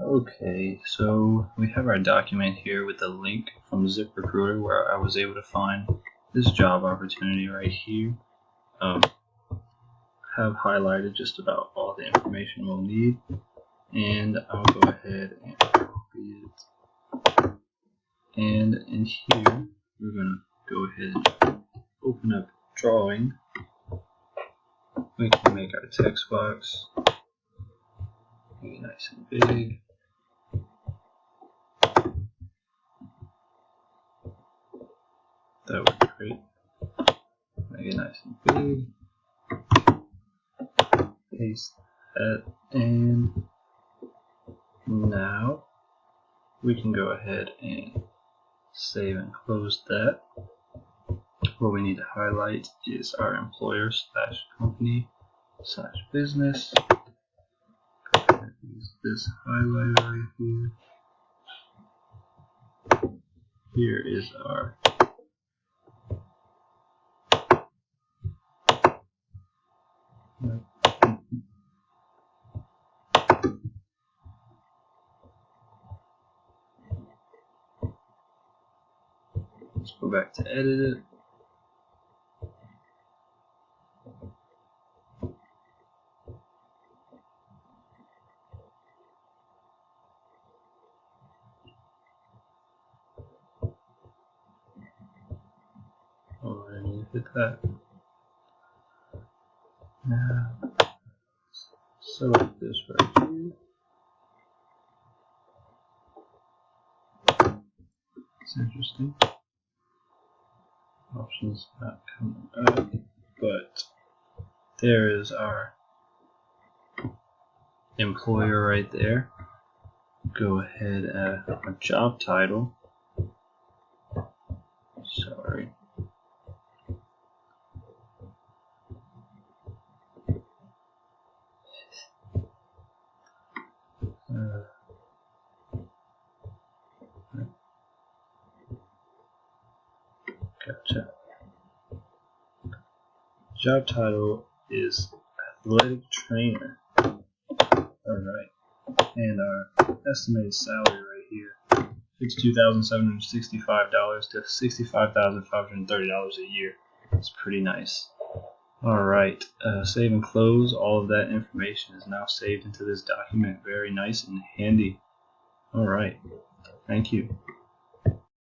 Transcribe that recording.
Okay, so we have our document here with the link from ZipRecruiter where I was able to find this job opportunity right here. Have highlighted just about all the information we'll need, and I'll go ahead and copy it. And in here, we're going to go ahead and open up Drawing. We can make our text box be nice and big. That would be great. Make it nice and big. Paste that, and now we can go ahead and save and close that. What we need to highlight is our employer / company / business. Go ahead and use this highlighter right here. Here is our let's go back to edit it. Already hit that. Now select this right here. It's interesting. Options not coming up, but there is our employer right there. Go ahead and add our job title. Sorry. Gotcha. Job title is athletic trainer. Alright. And our estimated salary right here, $62,765 to $65,530 a year. That's pretty nice. Alright, save and close. All of that information is now saved into this document. Very nice and handy. Alright, thank you.